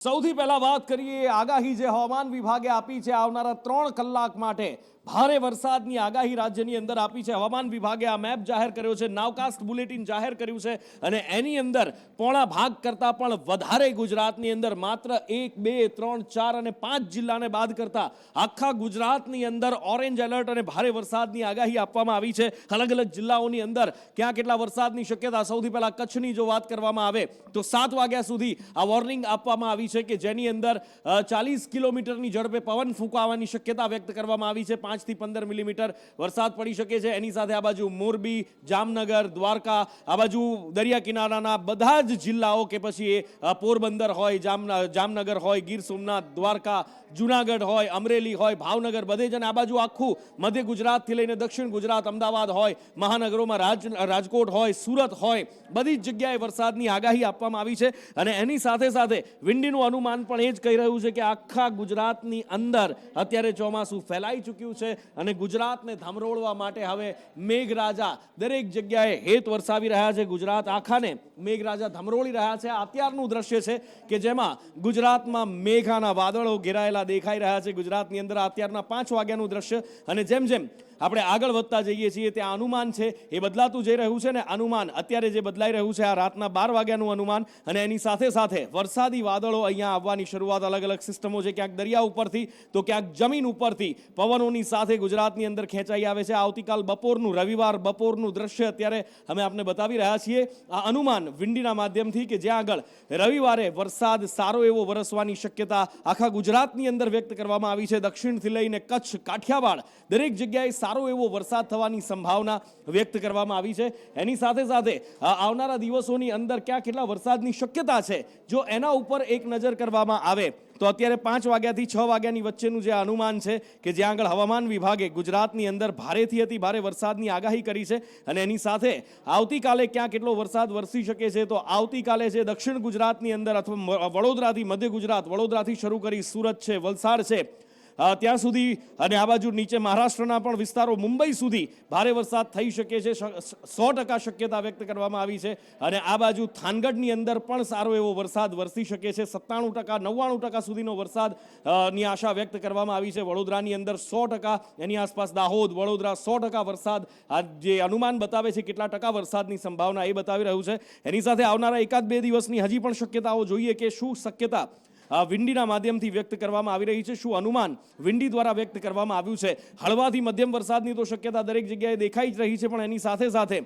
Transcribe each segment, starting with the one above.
સૌથી પહેલા વાત કરીએ આગાહી જે હવામાન વિભાગે આપી છે આવનારા 3 કલાક માટે ભારે વરસાદની આગાહી રાજ્યની અંદર આપી છે। હવામાન વિભાગે આ મેપ જાહેર કર્યો છે, નાવકાસ્ટ બુલેટિન જાહેર કર્યું છે અને એની અંદર પોણા ભાગ કરતા પણ વધારે ગુજરાતની અંદર માત્ર 1, 2, 3, 4 અને 5 જિલ્લાને બાદ કરતા આખા ગુજરાતની અંદર ઓરેન્જ એલર્ટ અને ભારે વરસાદની આગાહી આપવામાં આવી છે। અલગ અલગ જિલ્લાઓની અંદર ક્યાં કેટલા વરસાદની શક્યતા। સૌથી પહેલા કચ્છની જો વાત કરવામાં આવે તો 7 વાગ્યા સુધી આ વોર્નિંગ આપવામાં આવી છે કે જેની અંદર 40 કિલોમીટરની ઝડપે પવન ફૂંકાવાની શક્યતા વ્યક્ત કરવામાં આવી છે। 5 થી 15 મિલીમીટર વરસાદ પડી શકે છે। એની સાથે આ બાજુ મોરબી, જામનગર, દ્વારકા, આ બાજુ દરિયા કિનારાના બધા જ જિલ્લાઓ કે પછી પોરબંદર હોય, જામનગર હોય, ગીર સોમનાથ, દ્વારકા, જુનાગઢ હોય, અમરેલી હોય, ભાવનગર, બધે જ અને આ બાજુ આખું મધ્ય ગુજરાતથી લઈને દક્ષિણ ગુજરાત, અમદાવાદ હોય, મહાનગરોમાં રાજકોટ હોય, સુરત હોય, બધી જ જગ્યાએ વરસાદની આગાહી આપવામાં આવી છે અને એની સાથે સાથે વિંડીનું અનુમાન પણ એ જ કહી રહ્યું છે કે આખા ગુજરાતની અંદર અત્યારે ચોમાસું ફેલાઈ ચૂક્યું છે અને ગુજરાતને ધમરોળવા માટે હવે મેઘરાજા દરેક જગ્યાએ હેત વરસાવી રહ્યા છે। ગુજરાત આખાને મેઘરાજા ધમરોળી રહ્યા છે। અત્યારનું દ્રશ્ય છે કે જેમાં ગુજરાતમાં મેઘાના વાદળો ઘેરાયેલા દેખાઈ રહ્યા છે। ગુજરાતની અંદર અત્યારના 5 વાગ્યાનું દ્રશ્ય અને જેમ જેમ આપણે આગળ વધતા જઈએ છીએ ત્યાં અનુમાન છે એ બદલાતું જઈ રહ્યું છે ને અનુમાન અત્યારે જે બદલાઈ રહ્યું છે આ રાતના 12 વાગ્યાનું અનુમાન અને એની સાથે સાથે વરસાદી વાદળો અહીંયા આવવાની શરૂઆત અલગ અલગ સિસ્ટમો છે, ક્યાંક દરિયા ઉપરથી તો ક્યાંક જમીન ઉપરથી પવનોની સાથે ગુજરાતની અંદર ખેંચાઈ આવે છે। આવતીકાલ બપોરનું, રવિવાર બપોરનું દ્રશ્ય અત્યારે અમે આપને બતાવી રહ્યા છીએ। આ અનુમાન વિંડીના માધ્યમથી કે જ્યાં આગળ રવિવારે વરસાદ સારો એવો વરસવાની શક્યતા આખા ગુજરાતની અંદર વ્યક્ત કરવામાં આવી છે। દક્ષિણથી લઈને કચ્છ, કાઠિયાવાડ દરેક જગ્યાએ સારો એવો વરસાદ થવાની સંભાવના વ્યક્ત કરવામાં આવી છે। એની સાથે સાથે આવનારા દિવસોની અંદર ક્યાં કેટલા વરસાદની શક્યતા છે જો એના ઉપર એક નજર કરવામાં આવે તો અત્યારે 5 વાગ્યાથી 6 વાગ્યાની વચ્ચેનું જે અનુમાન છે કે જ્યાં આગળ હવામાન વિભાગે ગુજરાતની અંદર ભારેથી અતિ ભારે વરસાદની આગાહી કરી છે અને એની સાથે આવતીકાલે ક્યાં કેટલો વરસાદ વરસી શકે છે તો આવતીકાલે છે દક્ષિણ ગુજરાતની અંદર અથવા વડોદરાથી મધ્ય ગુજરાત, વડોદરાથી શરૂ કરી સુરત છે, વલસાડ છે, ત્યાં સુધી અને આ બાજુ નીચે મહારાષ્ટ્રના પણ વિસ્તારો, મુંબઈ સુધી ભારે વરસાદ થઈ શકે છે। 100% શક્યતા વ્યક્ત કરવામાં આવી છે અને આ બાજુ થાનગઢની અંદર પણ સારો એવો વરસાદ વરસી શકે છે। 97%, 99% સુધીનો વરસાદની આશા વ્યક્ત કરવામાં આવી છે। વડોદરાની અંદર 100%, એની આસપાસ દાહોદ, વડોદરા 100% વરસાદ આ જે અનુમાન બતાવે છે કેટલા ટકા વરસાદની સંભાવના એ બતાવી રહ્યું છે। એની સાથે આવનારા 1-2 દિવસની હજી પણ શક્યતાઓ જોઈએ કે શું શક્યતા વિંડીના માધ્યમથી વ્યક્ત કરવામાં આવી રહી છે, શું અનુમાન વિંડી દ્વારા વ્યક્ત કરવામાં આવ્યું છે। હળવાથી મધ્યમ વરસાદની તો શક્યતા દરેક જગ્યાએ દેખાઈ જ રહી છે પણ એની સાથે સાથે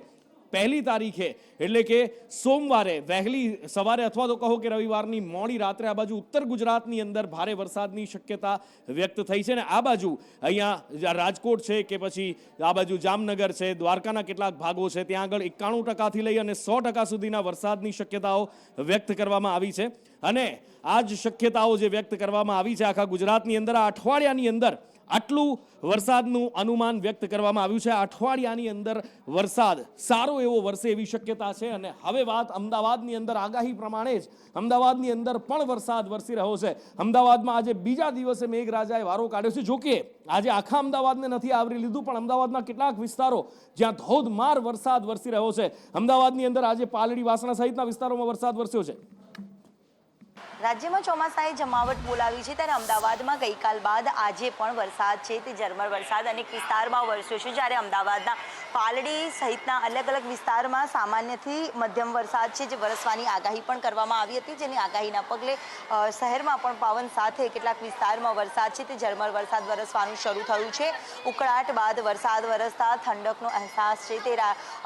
1 તારીખે એટલે કે સોમવારે વહેલી સવારે અથવા તો કહો કે રવિવારની મોડી રાત્રે આ બાજુ ઉત્તર ગુજરાતની અંદર ભારે વરસાદની શક્યતા વ્યક્ત થઈ છે ને આ બાજુ અહીંયા રાજકોટ છે કે પછી આ બાજુ જામનગર છે, દ્વારકાના કેટલાક ભાગો છે ત્યાં આગળ 91%થી લઈ અને 100% સુધીના વરસાદની શક્યતાઓ વ્યક્ત કરવામાં આવી છે અને આ જ શક્યતાઓ જે વ્યક્ત કરવામાં આવી છે આખા ગુજરાતની અંદર આ અઠવાડિયાની અંદર આટલું વરસાદનું અનુમાન વ્યક્ત કરવામાં આવ્યું છે। અઠવાડિયાની અંદર વરસાદ સારો એવો વરસે એવી શક્યતા છે અને હવે વાત અમદાવાદની અંદર આગાહી પ્રમાણે જ અમદાવાદની અંદર પણ વરસાદ વરસી રહ્યો છે। અમદાવાદમાં આજે બીજા દિવસે મેઘરાજાએ વારો કાઢ્યો છે। જોકે આજે આખા અમદાવાદને નથી આવરી લીધું પણ અમદાવાદના કેટલાક વિસ્તારો જ્યાં ધોધમાર વરસાદ વરસી રહ્યો છે। અમદાવાદની અંદર આજે પાલડી, વાસણા સહિતના વિસ્તારોમાં વરસાદ વરસ્યો છે। રાજ્યમાં ચોમાસાએ જમાવટ બોલાવી છે ત્યારે અમદાવાદમાં ગઈકાલ બાદ આજે પણ વરસાદ છે તે ઝરમર વરસાદ અનેક વિસ્તારમાં વરસ્યો છે। જ્યારે અમદાવાદના પાલડી સહિતના અલગ અલગ વિસ્તારમાં સામાન્યથી મધ્યમ વરસાદ છે જે વરસવાની આગાહી પણ કરવામાં આવી હતી જેની આગાહીના પગલે શહેરમાં પણ પવન સાથે કેટલાક વિસ્તારમાં વરસાદ છે તે ઝરમર વરસાદ વરસવાનું શરૂ થયું છે। ઉકળાટ બાદ વરસાદ વરસતા ઠંડકનો અહેસાસ છે તે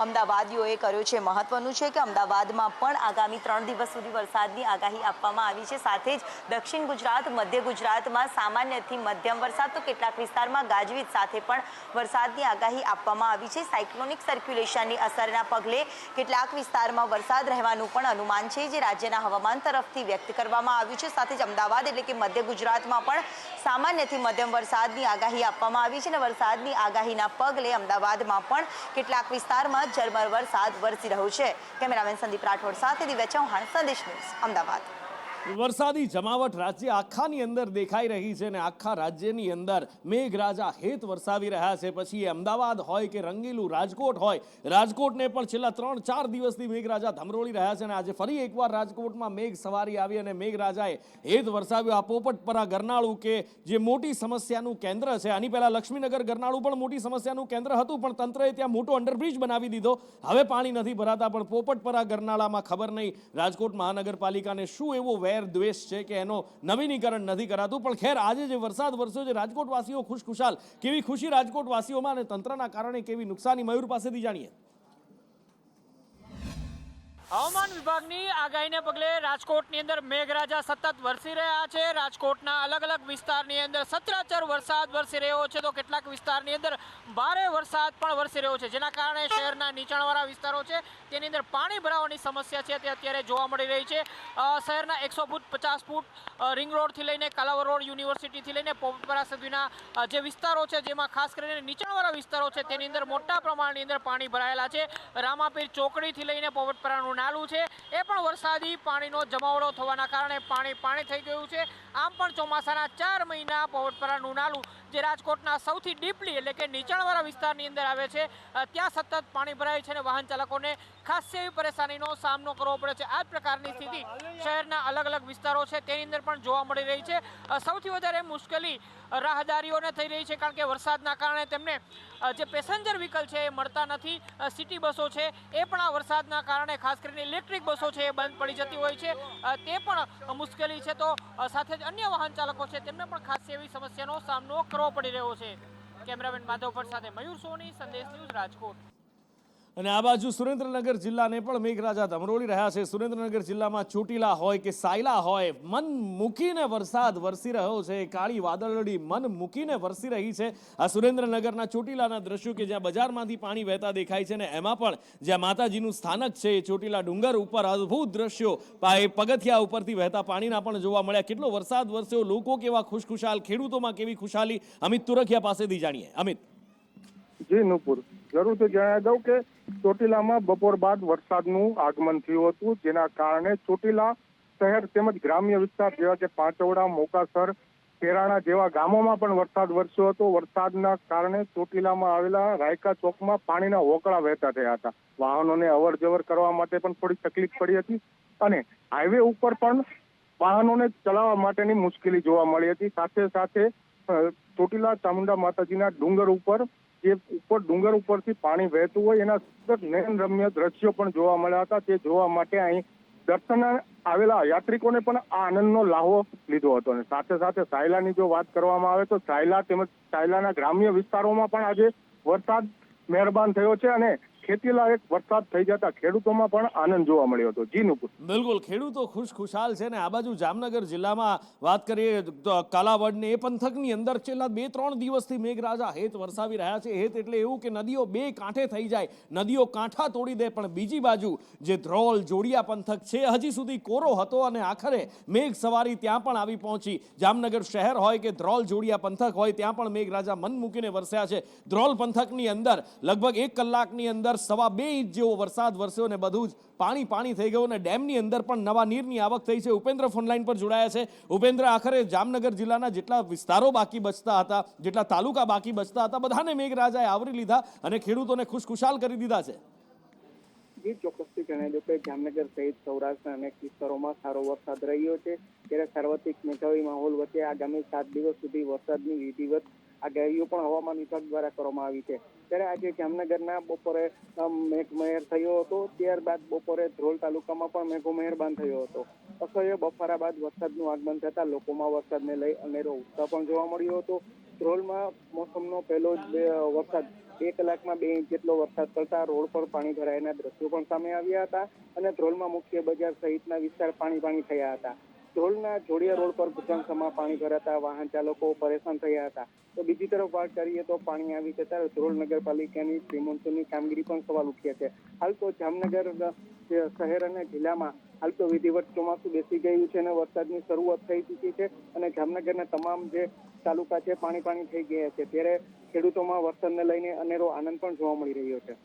અમદાવાદીઓએ કર્યો છે। મહત્વનું છે કે અમદાવાદમાં પણ આગામી 3 દિવસ સુધી વરસાદની આગાહી આપવામાં આવી છે। સાથે જ દક્ષિણ ગુજરાત, મધ્ય ગુજરાતમાં સામાન્યથી મધ્યમ વરસાદ તો કેટલાક વિસ્તારમાં ગાજવીજ સાથે પણ વરસાદની આગાહી આપવામાં આવી છે। સાયક્લોનિક સર્ક્યુલેશનની અસરના પગલે કેટલાક વિસ્તારમાં વરસાદ રહેવાનું પણ અનુમાન છે જે રાજ્યના હવામાન તરફથી વ્યક્ત કરવામાં આવ્યું છે। સાથે જ અમદાવાદ એટલે કે મધ્ય ગુજરાતમાં પણ સામાન્યથી મધ્યમ વરસાદની આગાહી આપવામાં આવી છે અને વરસાદની આગાહીના પગલે અમદાવાદમાં પણ કેટલાક વિસ્તારમાં ઝરમર વરસાદ વરસી રહ્યો છે। કેમેરામેન સંદીપ રાઠોડ સાથે દિવ્યા ચૌહાણ, સંદેશ ન્યૂઝ, અમદાવાદ। વરસાદી જમાવટ રાજ્ય આખાની અંદર દેખાઈ રહી છે અને આખા રાજ્યની અંદર મેઘરાજા હેત વરસાવી રહ્યા છે. પછી એ અમદાવાદ હોય કે રંગીલું રાજકોટ હોય, રાજકોટને પણ છેલ્લા 3-4 દિવસથી મેઘરાજા ધમરોળી રહ્યા છે અને આજે ફરી એકવાર રાજકોટમાં મેઘ સવારી આવી અને મેઘરાજાએ હેત વરસાવ્યો. આ પોપટપરા ગરનાળું કે જે મોટી સમસ્યાનું કેન્દ્ર છે, આની પહેલા લક્ષ્મીનગર ગરનાળું પણ મોટી સમસ્યાનું કેન્દ્ર હતું, પણ તંત્રએ ત્યાં મોટો અંડરબ્રિજ બનાવી દીધો. હવે પાણી નથી ભરાતા, પણ પોપટપરા ગરનાળામાં ખબર નહીં રાજકોટ મહાનગરપાલિકાને શું એવો વેર દ્વેષ છે કે એનો નવીનીકરણ નથી કરાતું. પણ ખેર, આજે જે વરસાદ વરસ્યો છે, રાજકોટવાસીઓ ખુશખુશાલ. કેવી ખુશી રાજકોટવાસીઓમાં અને તંત્રના કારણે કેવી નુકસાની, મયુર પાસેથી જાણીએ. હવામાન વિભાગની આગાહીને પગલે રાજકોટની અંદર મેઘરાજા સતત વરસી રહ્યા છે. રાજકોટના અલગ અલગ વિસ્તારની અંદર સત્રાચર વરસાદ વરસી રહ્યો છે, તો કેટલાક વિસ્તારની અંદર ભારે વરસાદ પણ વરસી રહ્યો છે, જેના કારણે શહેરના નીચાણવાળા વિસ્તારો છે તેની અંદર પાણી ભરાવાની સમસ્યા છે તે અત્યારે જોવા મળી રહી છે. શહેરના 100 ફૂટ 50 ફૂટ રિંગ રોડથી લઈને કાલાવડ રોડ, યુનિવર્સિટીથી લઈને પોપટપરા સુધીના જે વિસ્તારો છે, જેમાં ખાસ કરીને નીચાણવાળા વિસ્તારો છે તેની અંદર મોટા પ્રમાણની અંદર પાણી ભરાયેલા છે. રામાપીર ચોકડીથી લઈને પોપટપરાનું નાલું છે એ પણ વરસાદી પાણીનો જમાવડો થવાના કારણે પાણી થઈ ગયું છે. આમ પણ ચોમાસાના 4 મહિના પોપટપરાનું નાલું, જે રાજકોટના સૌથી ડીપલી એટલે કે નીચાણવાળા વિસ્તારની અંદર આવે છે, ત્યાં સતત પાણી ભરાય છે અને વાહન ચાલકોને ખાસ એવી પરેશાનીનો સામનો કરવો પડે છે. આ જ પ્રકારની સ્થિતિ શહેરના અલગ અલગ વિસ્તારો છે તેની અંદર પણ જોવા મળી રહી છે. સૌથી વધારે મુશ્કેલી રાહદારીઓને થઈ રહી છે, કારણ કે વરસાદના કારણે તેમને જે પેસેન્જર વ્હીકલ છે એ મળતા નથી. સિટી બસો છે એ પણ આ વરસાદના કારણે, ખાસ કરીને ઇલેક્ટ્રિક બસો છે એ બંધ પડી જતી હોય છે, તે પણ મુશ્કેલી છે. તો સાથે જ અન્ય વાહન ચાલકો છે તેમને પણ ખાસ એવી સમસ્યાનો સામનો કરવો પડી રહ્યો છે. કેમેરામેન માધવ ભટ્ટ સાથે મયુર સોની, સંદેશ ન્યૂઝ, રાજકોટ. અને આ બાજુ સુરેન્દ્રનગર જિલ્લાને પણ મેઘરાજા ધમરોળી રહ્યા છે. સુરેન્દ્રનગર જિલ્લામાં ચોટીલા હોય કે સાયલા હોય, મન મૂકીને વરસાદ વરસી રહ્યો છે. કાળી વાદળડી મન મૂકીને વરસી રહી છે. આ સુરેન્દ્રનગરના ચોટીલાના દ્રશ્યો કે જ્યાં બજારમાંથી પાણી વહેતા દેખાય છે, ને એમાં પણ જ્યાં માતાજીનું સ્થાનક છે ચોટીલા ડુંગર ઉપર અદ્ભુત દ્રશ્યો પગથિયા ઉપરથી વહેતા પાણીના પણ જોવા મળ્યા. કેટલો વરસાદ વરસ્યો, લોકો કેવા ખુશખુશાલ, ખેડૂતોમાં કેવી ખુશાલી, અમિત તુરખિયા પાસેથી જાણીએ. અમિત. જી નુપુર, જરૂરથી જણાવી દઉં કે ચોટીલામાં બપોર બાદ વરસાદનું આગમન થયું હતું, જેના કારણે ચોટીલા શહેર તેમજ ગ્રામ્ય વિસ્તાર જેવા કે પાંચોડા, મોકાસર, કેરાણા જેવા ગામોમાં પણ વરસાદ વરસ્યો હતો. વરસાદના કારણે ચોટીલામાં આવેલા રાયકા ચોકમાં પાણીના હોકળા વહેતા થયા હતા. વાહનોને અવર જવર કરવા માટે પણ થોડી તકલીફ પડી હતી અને હાઈવે ઉપર પણ વાહનોને ચલાવવા માટેની મુશ્કેલી જોવા મળી હતી. સાથે સાથે ચોટીલા ચામુંડા માતાજીના ડુંગર ઉપર, જે ઉપર ડુંગર ઉપરથી પાણી વહેતું હોય એના સતત નયનરમ્ય દ્રશ્યો પણ જોવા મળ્યા હતા. તે જોવા માટે અહીં દર્શન આવેલા યાત્રિકોને પણ આ આનંદનો લાહવો લીધો હતો. અને સાથે સાથે સાયલાની જો વાત કરવામાં આવે તો સાયલા તેમજ સાયલાના ગ્રામ્ય વિસ્તારોમાં પણ આજે વરસાદ મહેરબાન થયો છે અને ખેતીલાયક વરસાદ થઈ જતા ખેડૂતોમાં પણ આનંદ જોવા મળ્યો હતો. જી નુપુર. બિલકુલ, ખેડૂતો ખુશખુશાલ છે. ને આ બાજુ જામનગર જિલ્લામાં વાત કરીએ તો કાલાવડને, એ પંથકની અંદર છેલ્લા 2-3 દિવસથી મેઘરાજા હેત વરસાવી રહ્યા છે. હેત એટલે એવું કે નદીઓ બે કાંઠે થઈ જાય, નદીઓ કાંઠા તોડી દે. પણ બીજી બાજુ જે ધ્રોલ જોડિયા પંથક છે, હજી સુધી કોરો હતો અને આખરે મેઘ સવારી ત્યાં પણ આવી પહોંચી. જામનગર શહેર હોય કે ધ્રોલ જોડિયા પંથક હોય, ત્યાં પણ મેઘરાજા મન મૂકીને વરસ્યા છે. ધ્રોલ પંથકની અંદર લગભગ 1 કલાકની અંદર 2.25 ઇંચ જેવો વરસાદ વરસ્યો અને બધું જ પાણી થઈ ગયું અને ડેમની અંદર પણ નવા નીરની આવક થઈ છે. ઉપેન્દ્ર ફોનલાઈન પર જોડાયા છે. ઉપેન્દ્ર, આખરે જામનગર જિલ્લાના જેટલા વિસ્તારો બાકી બચતા હતા, જેટલા તાલુકા બાકી બચતા હતા, બધાને મેઘરાજાએ આવરી લીધા અને ખેડૂતોને ખુશખુશાલ કરી દીધા છે. જી, ચોક્કસથી જણાવી દઉં કે જામનગર સહિત સૌરાષ્ટ્રના અનેક વિસ્તારોમાં સારો વરસાદ રહ્યો છે. ત્યારે સાર્વત્રિક મેઘાવી માહોલ વચ્ચે આગામી 7 દિવસ સુધી વરસાદની વિધિવત આગાહીઓ પણ હવામાન વિભાગ દ્વારા કરવામાં આવી છે. ત્યારે આજે જામનગરના બપોરે મેઘમહેર થયો હતો. ત્યારબાદ બપોરે ધ્રોલ તાલુકામાં પણ મેઘો મહેરબાન થયો હતો. અસહ્ય બફારા બાદ વરસાદનું આગમન થતાં લોકોમાં વરસાદને લઈ અનેરો ઉત્સાહ પણ જોવા મળ્યો હતો. ધ્રોલમાં મોસમનો પહેલો જ વરસાદ 2 કલાકમાં 2 ઇંચ જેટલો વરસાદ પડતા રોડ પર પાણી ભરાયાના દ્રશ્યો પણ સામે આવ્યા હતા અને ધ્રોલમાં મુખ્ય બજાર સહિતના વિસ્તાર પાણી થયા હતા. ધ્રોલના જોડિયા રોડ પર ઘૂંટણસમાં પાણી ભરાતા વાહન ચાલકો પરેશાન થયા હતા. તો બીજી તરફ વાત કરીએ તો પાણી આવી જતા ધ્રોલ નગરપાલિકાની પ્રિમોન્સૂનની કામગીરી પણ સવાલ ઉઠ્યા છે. હાલ તો જામનગર શહેર અને જિલ્લામાં હાલ તો વિધિવત ચોમાસું બેસી ગયું છે અને વરસાદની શરૂઆત થઈ ચૂકી છે અને જામનગરના તમામ જે તાલુકા છે પાણી થઈ ગયા છે. ત્યારે ખેડૂતોમાં વરસાદને લઈને અનેરો આનંદ પણ જોવા મળી રહ્યો છે.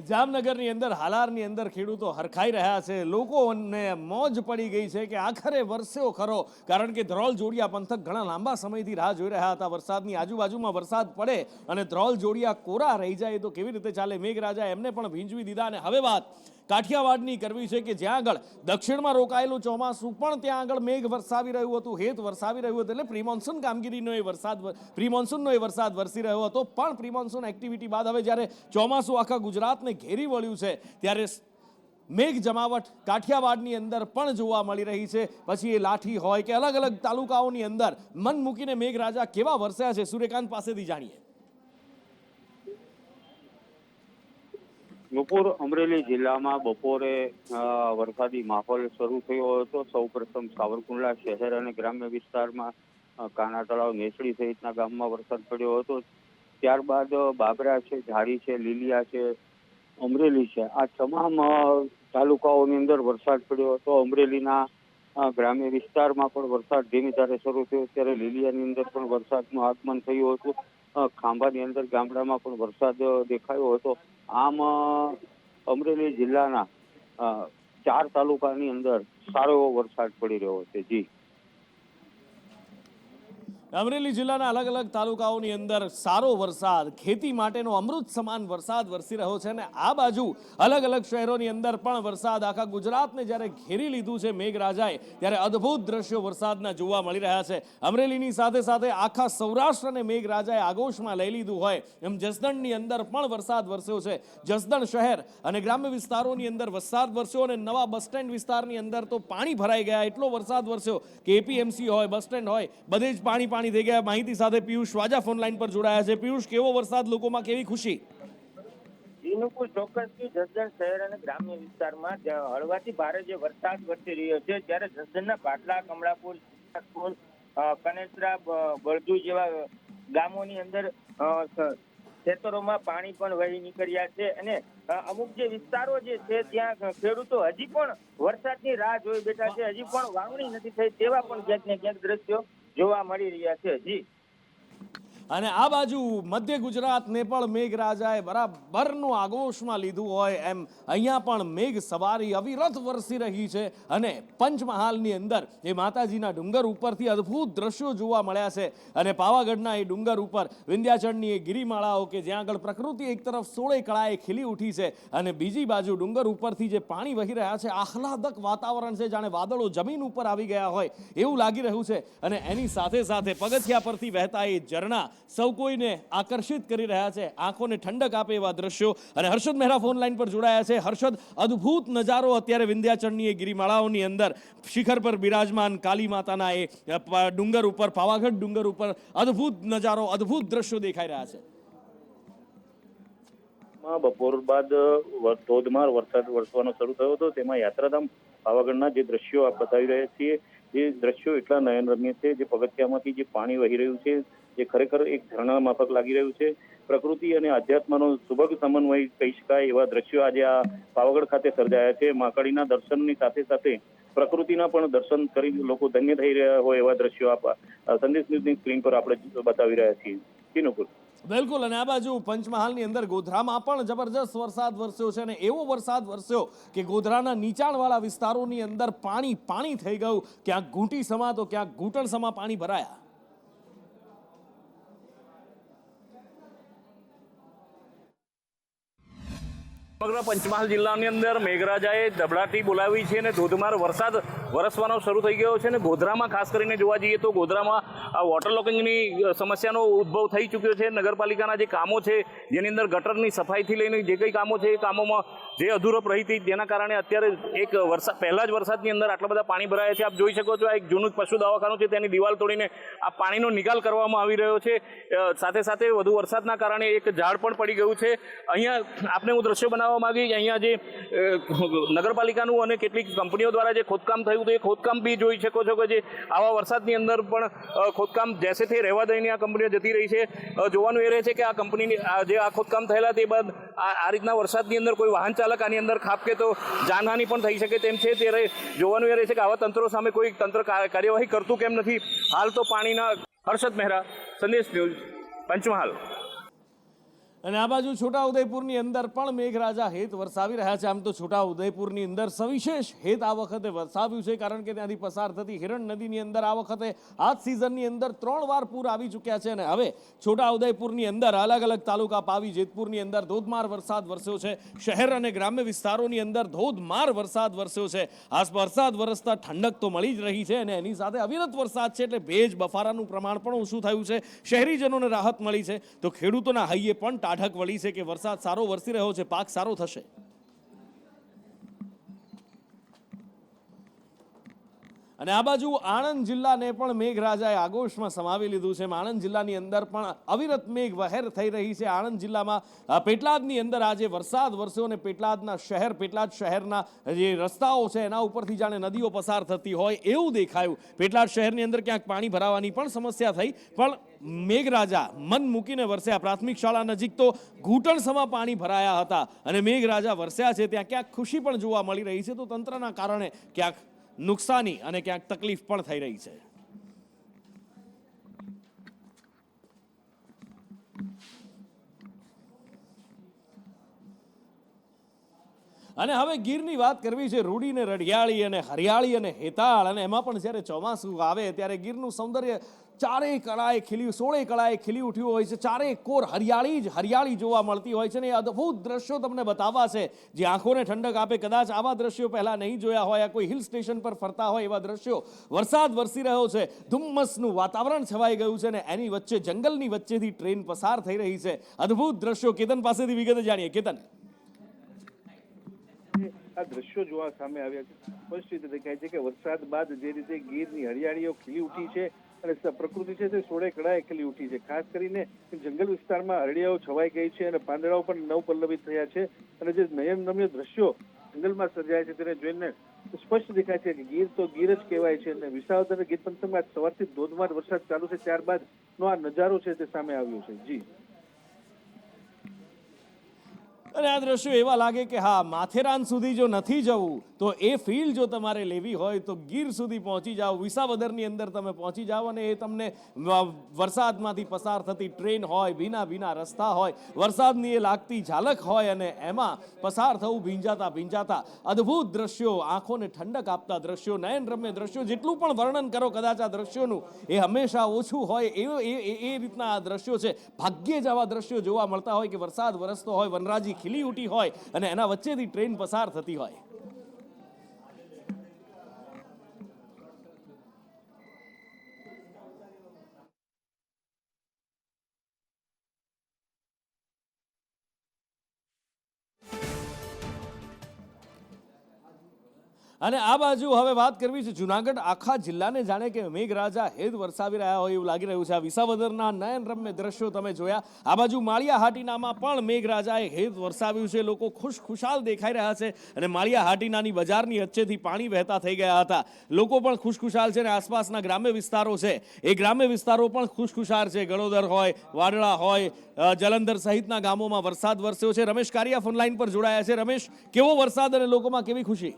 જામનગરની અંદર હાલારની અંદર ખેડૂતો હરખાઈ રહ્યા છે. લોકોને મોજ પડી ગઈ છે કે આખરે વરસ્યો ખરો, કારણ કે ધ્રોલ જોડિયા પંથક ઘણા લાંબા સમયથી રાહ જોઈ રહ્યા હતા. વરસાદની આજુબાજુમાં વરસાદ પડે અને ધ્રોલ જોડિયા કોરા રહી જાય તો કેવી રીતે ચાલે. મેઘરાજા એમને પણ ભીંજવી દીધા. અને હવે વાત કાઠિયાવાડની કરવી છે કે જ્યાં આગળ દક્ષિણમાં રોકાયેલું ચોમાસું પણ ત્યાં આગળ મેઘ વરસાવી રહ્યું હતું, હેત વરસાવી રહ્યું હતું. એટલે પ્રીમોન્સૂન કામગીરીનો એ વરસાદ, પ્રીમોન્સૂનનો એ વરસાદ વરસી રહ્યો હતો. પણ પ્રીમોન્સૂન એક્ટિવિટી બાદ હવે જ્યારે ચોમાસું આખા ગુજરાતને ઘેરી વળ્યું છે ત્યારે મેઘ જમાવટ કાઠિયાવાડની અંદર પણ જોવા મળી રહી છે. પછી એ લાઠી હોય કે અલગ અલગ તાલુકાઓની અંદર મન મૂકીને મેઘરાજા કેવા વરસ્યા છે, સૂર્યકાંત પાસેથી જાણીએ. નુપુર, અમરેલી જિલ્લામાં બપોરે વરસાદી માહોલ શરૂ થયો હતો. સૌપ્રથમ સાવરકુંડલા શહેર અને ગ્રામ્ય વિસ્તારમાં કાના તળાવ, નેસડી સહિતના ગામમાં વરસાદ પડ્યો હતો. ત્યારબાદ બાબરા છે, ઝાડી છે, લીલિયા છે, અમરેલી છે, આ તમામ તાલુકાઓની અંદર વરસાદ પડ્યો હતો. અમરેલીના ગ્રામ્ય વિસ્તારમાં પણ વરસાદ ધીમી ધારે શરૂ થયો. ત્યારે લીલિયાની અંદર પણ વરસાદનું આગમન થયું હતું. ખાંભાની અંદર ગામડામાં પણ વરસાદ દેખાયો હતો. આમ અમરેલી જિલ્લાના 4 તાલુકાની અંદર સારો એવો વરસાદ પડી રહ્યો છે. જી, અમરેલી જિલ્લાના અલગ અલગ તાલુકાઓની અંદર સારો વરસાદ, ખેતી માટેનો અમૃત સમાન વરસાદ વરસી રહ્યો છે. અને આ બાજુ અલગ અલગ શહેરોની અંદર પણ વરસાદ આખા ગુજરાતને જ્યારે ઘેરી લીધું છે મેઘરાજાએ, ત્યારે અદ્ભુત દ્રશ્યો વરસાદના જોવા મળી રહ્યા છે. અમરેલીની સાથે સાથે આખા સૌરાષ્ટ્રને મેઘરાજાએ આગોશમાં લઈ લીધું હોય એમ જસદણની અંદર પણ વરસાદ વરસ્યો છે. જસદણ શહેર અને ગ્રામ્ય વિસ્તારોની અંદર વરસાદ વરસ્યો અને નવા બસ સ્ટેન્ડ વિસ્તારની અંદર તો પાણી ભરાઈ ગયા. એટલો વરસાદ વરસ્યો કે એપીએમસી હોય, બસ સ્ટેન્ડ હોય, બધે જ પાણી થઈ ગયા. માહિતી સાથે પિયુષ વાજા ફોન લાઈન પર જોડાયા છે. પિયુષ, કેવો વરસાદ, લોકોમાં કેવી ખુશી? ચોક્કસથી જસદણ શહેર અને ગ્રામ્ય વિસ્તારમાં હળવાથી ભારે જે વરસાદ વરસી રહ્યો છે, ત્યારે જસદણના પાટલા, કમળાપુર, કનેસરા, બળદુ જેવા ગામોની અંદર ખેતરોમાં પાણી પણ વહી નીકળ્યા છે. અને અમુક જે વિસ્તારો જે છે ત્યાં ખેડૂતો હજી પણ વરસાદની રાહ જોઈ બેઠા છે. હજી પણ વાવણી નથી થઈ તેવા પણ ક્યાંક ને ક્યાંક દ્રશ્યો જોવા મળી રહ્યા છે. જી, અને આ બાજુ મધ્ય ગુજરાતને પણ મેઘરાજાએ બરાબરનું આગોશમાં લીધું હોય એમ અહીંયા પણ મેઘ સવારી અવિરત વરસી રહી છે. અને પંચમહાલની અંદર એ માતાજીના ડુંગર ઉપરથી અદ્ભુત દ્રશ્યો જોવા મળ્યા છે. અને પાવાગઢના એ ડુંગર ઉપર વિંધ્યાચળની એ ગિરિમાળાઓ કે જ્યાં આગળ પ્રકૃતિ એક તરફ સોળે કળાએ ખીલી ઉઠી છે અને બીજી બાજુ ડુંગર ઉપરથી જે પાણી વહી રહ્યા છે, આહલાદક વાતાવરણ છે, જાણે વાદળો જમીન ઉપર આવી ગયા હોય એવું લાગી રહ્યું છે. અને એની સાથે સાથે પગથિયા પરથી વહેતા એ ઝરણા સૌ કોઈને આકર્ષિત કરી રહ્યા છે, આંખોને ઠંડક આપે એવા દ્રશ્યો. અને હર્ષદ મહેરા ફોન લાઈન પર જોડાયા છે. હર્ષદ, અદ્ભુત નજારો અત્યારે વિંધ્યાચળની એ ગિરિમાળાઓની અંદર શિખર પર બિરાજમાન કાલી માતાના એ ડુંગર ઉપર, પાવાગઢ ડુંગર ઉપર અદ્ભુત નજારો, અદ્ભુત દ્રશ્યો દેખાઈ રહ્યા છે. બપોર બાદ ધોધમાર વરસાદ વરસવાનો શરૂ થયો હતો. તેમાં યાત્રાધામ પાવાગઢના જે દ્રશ્યો આપ બતાવી રહ્યા છીએ, જે દ્રશ્યો એટલા નયનરમ્ય છે. જે પગથિયામાંથી જે પાણી વહી રહ્યું છે, જે ખરેખર એક ઝરણા માફક લાગી રહ્યું છે. પ્રકૃતિ અને આધ્યાત્મનો સુભગ સમન્વય કહી શકાય એવા દ્રશ્યો આજે આ પાવાગઢ ખાતે સર્જાયા છે. મહાકાળીના દર્શનની સાથે સાથે પ્રકૃતિના પણ દર્શન કરી લોકો ધન્ય થઈ રહ્યા હોય એવા દ્રશ્યો આપ સંદેશ ન્યૂઝની સ્ક્રીન પર આપણે બતાવી રહ્યા છીએ. નુપુર, બિલકુલ. અને આ બાજુ પંચમહાલની અંદર ગોધરામાં પણ જબરજસ્ત વરસાદ વરસ્યો છે. અને એવો વરસાદ વરસ્યો કે ગોધરાના નીચાણવાળા વિસ્તારોની અંદર પાણી થઈ ગયું. ક્યાંક ઘૂંટી સમા તો ક્યાંક ઘૂંટણ સમા પાણી ભરાયા. સમગ્ર પંચમહાલ જિલ્લાની અંદર મેઘરાજાએ ધબડાટી બોલાવી છે અને ધોધમાર વરસાદ વરસવાનો શરૂ થઈ ગયો છે. અને ગોધરામાં ખાસ કરીને જોવા જઈએ તો ગોધરામાં આ વોટર લોકિંગની સમસ્યાનો ઉદ્ભવ થઈ ચૂક્યો છે. નગરપાલિકાના જે કામો છે, જેની અંદર ગટરની સફાઈથી લઈને જે કંઈ કામો છે એ કામોમાં જે અધૂરપ રહી હતી, તેના કારણે અત્યારે એક પહેલા જ વરસાદની અંદર આટલા બધા પાણી ભરાયા છે. આપ જોઈ શકો છો, આ એક જૂનું પશુ દવાખાનું છે, તેની દિવાલ તોડીને આ પાણીનો નિકાલ કરવામાં આવી રહ્યો છે. સાથે સાથે વધુ વરસાદના કારણે એક ઝાડ પણ પડી ગયું છે. અહીંયા આપણે હું દ્રશ્ય બનાવવા માંગી, અહીંયા જે નગરપાલિકાનું અને કેટલીક કંપનીઓ દ્વારા જે ખોદકામ થયું હતું, એ ખોદકામ બી જોઈ શકો છો કે જે આવા વરસાદની અંદર પણ ખોદકામ જેસે તે રહેવા દઈને આ કંપનીઓ જતી રહી છે. જોવાનું એ રહે છે કે આ કંપનીની જે આ ખોદકામ થયેલા તે બાદ આ રીતના વરસાદની અંદર કોઈ વાહન ચાલક આની અંદર ખાબકે તો જાનહાનિ પણ થઈ શકે તેમ છે. ત્યારે જોવાનું એ રહે છે કે આવા તંત્રો સામે કોઈ તંત્ર કાર્યવાહી કરતું કેમ નથી. હાલ તો પાણીના. હર્ષદ મહેરા, સંદેશ ન્યૂઝ, પંચમહાલ. અને આ બાજુ છોટાઉદેપુરની અંદર પણ મેઘરાજા હેત વરસાવી રહ્યા છે. આમ તો છોટાઉદેપુરની અંદર સવિશેષ હેત આ વખતે વરસાવ્યું છે, કારણ કે ત્યાંથી પસાર થતી હિરણ નદીની અંદર આ વખતે આ જ સિઝનની અંદર 3 વાર પૂર આવી ચૂક્યા છે. અને હવે છોટાઉદેપુરની અંદર અલગ અલગ તાલુકા પાવી જેતપુરની અંદર ધોધમાર વરસાદ વરસ્યો છે. શહેર અને ગ્રામ્ય વિસ્તારોની અંદર ધોધમાર વરસાદ વરસ્યો છે. આ વરસાદ વરસતા ઠંડક તો મળી જ રહી છે અને એની સાથે અવિરત વરસાદ છે એટલે ભેજ બફારાનું પ્રમાણ પણ ઓછું થયું છે. શહેરીજનોને રાહત મળી છે તો ખેડૂતોના હૈયે પણ ટાઢક વળી છે કે વરસાદ સારો વરસી રહ્યો છે, પાક સારો થશે. અને આ બાજુ આણંદ જિલ્લાને પણ મેઘરાજાએ આગોશમાં સમાવી લીધું છે. આણંદ જિલ્લાની અંદર પણ અવિરત મેઘ વહેર થઈ રહી છે. આણંદ જિલ્લામાં પેટલાદની અંદર આજે વરસાદ વરસ્યો અને પેટલાદ શહેરના જે રસ્તાઓ છે એના ઉપરથી જાણે નદીઓ પસાર થતી હોય એવું દેખાયું. પેટલાદ શહેરની અંદર ક્યાંક પાણી ભરાવાની પણ સમસ્યા થઈ, પણ મેઘરાજા મન મૂકીને વરસ્યા. પ્રાથમિક શાળા નજીક તો ઘૂંટણસમાં પાણી ભરાયા હતા અને મેઘરાજા વરસ્યા છે ત્યાં ક્યાંક ખુશી પણ જોવા મળી રહી છે. તો તંત્રના કારણે ક્યાંક નુકસાની અને ક્યાંક તકલીફ પણ થઈ રહી છે. અને હવે ગીરની વાત કરવી છે. રૂડી ને રઢિયાળી અને હરિયાળી અને હેતાળ, અને એમાં પણ જ્યારે ચોમાસું આવે ત્યારે ગીરનું સૌંદર્ય ચારેય કળાએ ખીલ્યું, 16 કળાએ ખીલી ઉઠ્યું હોય છે. ચારેય કોર હરિયાળી જોવા મળતી હોય છે ને એ અદ્ભુત દ્રશ્યો તમને બતાવવા છે જે આંખોને ઠંડક આપે. કદાચ આવા દ્રશ્યો પહેલા નહીં જોયા હોય, કોઈ હિલ સ્ટેશન પર ફરતા હોય એવા દ્રશ્યો. વરસાદ વરસી રહ્યો છે, ધુમ્મસનું વાતાવરણ છવાઈ ગયું છે ને એની વચ્ચે જંગલની વચ્ચેથી ટ્રેન પસાર થઈ રહી છે. અદ્ભુત દ્રશ્યો. કેતન પાસેથી વિગતે જાણીએ. કેતન, આ દ્રશ્યો જોવા સામે આવ્યા છે. સ્પષ્ટ રીતે દેખાય છે કે વરસાદ બાદ જે રીતે ગીરની હરિયાળીઓ ખીલી ઉઠી છે અને પ્રકૃતિ છે તે 16 કળાએ ખીલી ઉઠી છે. ખાસ કરીને જંગલ વિસ્તારમાં હરિયાળીઓ છવાઈ ગઈ છે અને પાંદડાઓ પણ નવપલ્લવિત થયા છે અને જે નયનરમ્ય દ્રશ્યો જંગલમાં સર્જાય છે તેને જોઈને સ્પષ્ટ દેખાય છે કે ગીર તો ગીર જ કહેવાય છે. અને વિસાવદર અને ગીર પંથકમાં સવારથી ધોધમાર વરસાદ ચાલુ છે, ત્યારબાદનો આ નજારો છે તે સામે આવ્યો છે. જી, અને આ દ્રશ્યો એવા લાગે કે હા, માથેરાન સુધી જો નથી જવું તો એ ફીલ જો તમારે લેવી હોય તો ગીર સુધી પહોંચી જાઓ. વિસાવદરની અંદર તમે પહોંચી જાઓ અને એ તમને વરસાદમાંથી પસાર થતી ટ્રેન હોય, ભીના રસ્તા હોય, વરસાદની એ લાગતી ઝાલક હોય અને એમાં પસાર થવું ભીંજાતા અદ્ભુત દ્રશ્યો, આંખોને ઠંડક આપતા દ્રશ્યો, નયનરમ્ય દ્રશ્યો. જેટલું પણ વર્ણન કરો કદાચ આ દ્રશ્યોનું એ હંમેશા ઓછું હોય. એ રીતના આ દ્રશ્યો છે. ભાગ્યે જ આવા દ્રશ્યો જોવા મળતા હોય કે વરસાદ વરસતો હોય, વનરાજી ખીલી ઉઠી હોય અને એના વચ્ચેથી ટ્રેન પસાર થતી હોય. અને આ બાજુ હવે વાત કરવી છે જુનાગઢ. આખા જિલ્લાને જાણે કે મેઘરાજા હેત વરસાવી રહ્યા હોય એવું લાગી રહ્યું છે. આ વિસાવદરના નયનરમ્ય દ્રશ્યો તમે જોયા. આ બાજુ માળિયા હાટીનામાં પણ મેઘરાજાએ હેત વરસાવ્યું છે. લોકો ખુશખુશાલ દેખાઈ રહ્યા છે અને માળિયા હાટીનાની બજારની વચ્ચેથી પાણી વહેતા થઈ ગયા હતા. લોકો પણ ખુશખુશાલ છે અને આસપાસના ગ્રામ્ય વિસ્તારો છે એ ગ્રામ્ય વિસ્તારો પણ ખુશખુશાલ છે. ગળોદર હોય, વાડળા હોય, જલંધર સહિતના ગામોમાં વરસાદ વરસ્યો છે. રમેશ કારિયા ફોનલાઈન પર જોડાયા છે. રમેશ, કેવો વરસાદ અને લોકોમાં કેવી ખુશી?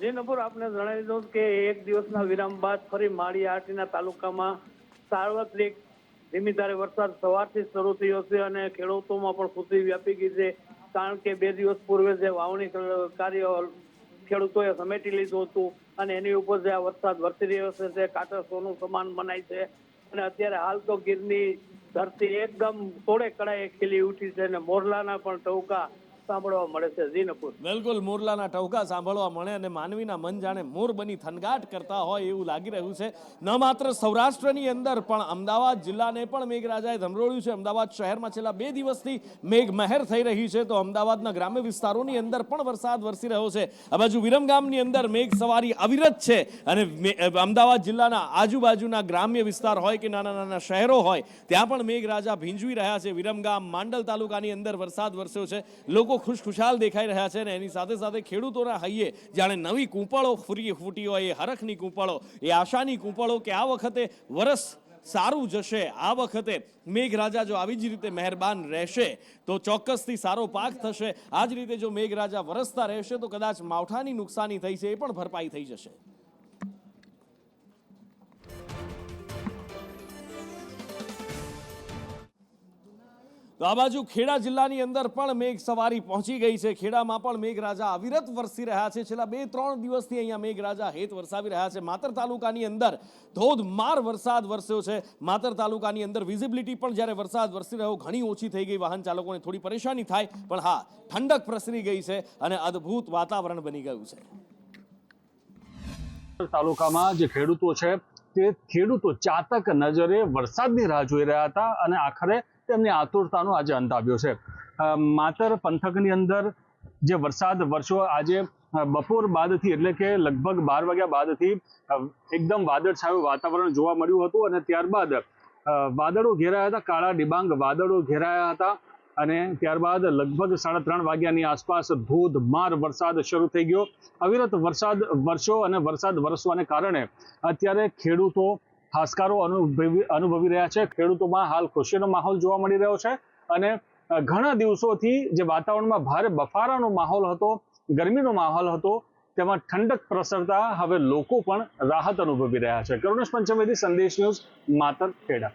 જી નપુર, આપને જણાવી દઉં કે એક દિવસના વિરામ બાદ ફરી માળિયા હાટીના તાલુકામાં સાર્વત્રિક ધીમી ધારે વરસાદ સવારથી શરૂ થયો છે અને ખેડૂતોમાં પણ ખુશી વ્યાપી ગઈ છે. કારણ કે 2 દિવસ પૂર્વે જે વાવણી કાર્ય ખેડૂતોએ સમેટી લીધું હતું અને એની ઉપર જે આ વરસાદ વરસી રહ્યો છે તે કાંટા સોનું સમાન મનાય છે. અને અત્યારે હાલ તો ગીરની ધરતી એકદમ 16 કળાએ ખીલી ઉઠી છે અને મોરલાના પણ ટહુકા સાંભળવા મળે છે. જી નપુર, બિલકુલ મોરલાના ટહુકા સાંભળવા મળે અને માનવીના મન જાણે મોર બની થનગાટ કરતા હોય એવું લાગી રહ્યું છે. ન માત્ર સૌરાષ્ટ્રની અંદર પણ અમદાવાદ જિલ્લાને પણ મેઘરાજાએ ધમરોળ્યું છે. અમદાવાદ શહેરમાં છેલ્લા 2 દિવસથી મેઘ મહેર થઈ રહી છે તો અમદાવાદના ગ્રામ્ય વિસ્તારોની અંદર પણ વરસાદ વરસી રહ્યો છે. આ બાજુ વિરમગામની અંદર મેઘ સવારી અવિરત છે અને અમદાવાદ જિલ્લાના આજુબાજુના ગ્રામ્ય વિસ્તાર હોય કે નાના શહેરો હોય ત્યાં પણ મેઘરાજા ભીંજવી રહ્યા છે. વિરમગામ, માંડલ તાલુકાની અંદર વરસાદ વરસ્યો છે. લોકો ખુશખુશાલ દેખાઈ રહ્યા છે અને એની સાથે સાથે ખેડૂતોના હૈયે જાણે નવી કૂંપળો ફૂટી હોય. એ હરખની કૂંપળો, એ આશાની કૂંપળો કે આ વખતે વરસ સારું જશે. આ વખતે મેઘરાજા જો આવી જ રીતે મહેરબાન રહેશે તો ચોક્કસથી સારો પાક થશે. આ જ રીતે જો મેઘરાજા વરસતા રહેશે તો કદાચ માવઠાની નુકસાની થઈ છે એ પણ ભરપાઈ થઈ જશે. તો આ બાજુ ખેડા જિલ્લાની અંદર પણ મેઘ સવારી પહોંચી ગઈ છે. ખેડામાં પણ મેઘરાજા અવિરત વરસી રહ્યા છે. છેલ્લા 2-3 દિવસથી અહીંયા મેઘરાજા હેત વરસાવી રહ્યા છે. માતર તાલુકાની અંદર ધોધમાર વરસાદ વરસ્યો છે. માતર તાલુકાની અંદર વિઝિબિલિટી પણ જ્યારે વરસાદ વરસી રહ્યો ઘણી ઓછી થઈ ગઈ. વાહન ચાલકોને થોડી પરેશાની થાય, પણ હા, ઠંડક પ્રસરી ગઈ છે અને અદ્ભુત વાતાવરણ બની ગયું છે. તાલુકામાં જે ખેડૂતો છે તે ખેડૂતો ચાતક નજરે વરસાદની રાહ જોઈ રહ્યા હતા અને આખરે તેમની આતુરતાનો આજે અંત આવ્યો છે. માતર પંથકની અંદર જે વરસાદ વરસ્યો આજે બપોર બાદથી, એટલે કે લગભગ 12 વાગ્યા બાદથી એકદમ વાદળછાયું વાતાવરણ જોવા મળ્યું હતું અને ત્યારબાદ વાદળો ઘેરાયા હતા, કાળા ડિબાંગ વાદળો ઘેરાયા હતા અને ત્યારબાદ લગભગ 3:30 વાગ્યાની આસપાસ ધોધમાર વરસાદ શરૂ થઈ ગયો. અવિરત વરસાદ વરસ્યો અને વરસાદ વરસવાને કારણે અત્યારે ખેડૂતો હાશકારો અનુભવી રહ્યા છે. ખેડૂતોમાં હાલ ખુશીનો માહોલ જોવા મળી રહ્યો છે અને ઘણા દિવસોથી જે વાતાવરણમાં ભારે બફારાનો માહોલ હતો, ગરમીનો માહોલ હતો, તેમાં ઠંડક પ્રસરતા હવે લોકો પણ રાહત અનુભવી રહ્યા છે. કરુણેશ પંચમેદી, સંદેશ ન્યૂઝ, માતર, ખેડા.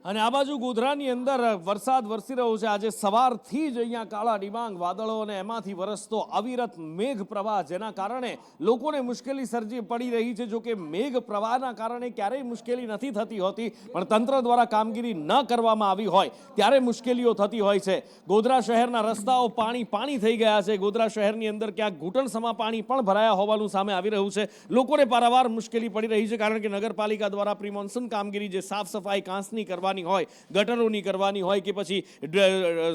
અને આ બાજુ ગોધરાની અંદર વરસાદ વરસી રહ્યો છે. આજે સવારથી જ અહીંયા કાળા ડિબાંગ વાદળો અને એમાંથી વરસતો અવિરત મેઘ પ્રવાહ, જેના કારણે લોકોને મુશ્કેલી સર્જી પડી રહી છે. જો કે મેઘ પ્રવાહના કારણે ક્યારેય મુશ્કેલી નથી થતી હોતી, પણ તંત્ર દ્વારા કામગીરી ન કરવામાં આવી હોય ત્યારે મુશ્કેલીઓ થતી હોય છે. ગોધરા શહેરના રસ્તાઓ પાણી થઈ ગયા છે. ગોધરા શહેરની અંદર ક્યાંક ઘૂંટણસમા પાણી પણ ભરાયા હોવાનું સામે આવી રહ્યું છે. લોકોને પારાવાર મુશ્કેલી પડી રહી છે, કારણ કે નગરપાલિકા દ્વારા પ્રી મોન્સૂન કામગીરી, જે સાફ સફાઈ કાંસની કરવાની હોય, ગટરોની કરવાની હોય કે પછી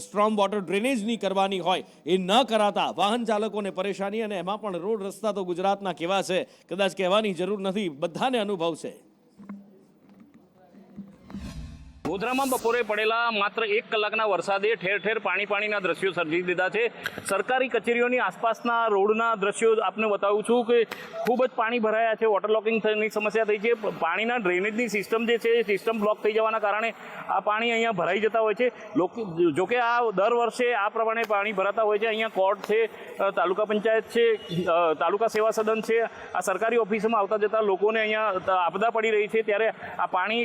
સ્ટ્રોમ વોટર ડ્રેનેજની કરવાની હોય, એ ન કરાતા વાહન ચાલકોને પરેશાની. અને એમાં પણ રોડ રસ્તા તો ગુજરાતના કેવા છે, કદાચ કહેવાની જરૂર નથી, બધાને અનુભવ છે. ગોધરામાં બપોરે પડેલા માત્ર 1 કલાકના વરસાદે ઠેર ઠેર પાણીના દ્રશ્યો સર્જી દીધા છે. સરકારી કચેરીઓની આસપાસના રોડના દ્રશ્યો આપને બતાવું છું કે ખૂબ જ પાણી ભરાયા છે. વોટર લોકિંગની સમસ્યા થઈ છે. પાણીના ડ્રેનેજની સિસ્ટમ જે છે એ સિસ્ટમ બ્લોક થઈ જવાના કારણે આ પાણી અહીંયા ભરાઈ જતા હોય છે. જોકે આ દર વર્ષે આ પ્રમાણે પાણી ભરાતા હોય છે. અહીંયા કોર્ટ છે, તાલુકા પંચાયત છે, તાલુકા સેવા સદન છે, આ સરકારી ઓફિસમાં આવતા જતા લોકોને અહીંયા આપદા પડી રહી છે. ત્યારે આ પાણી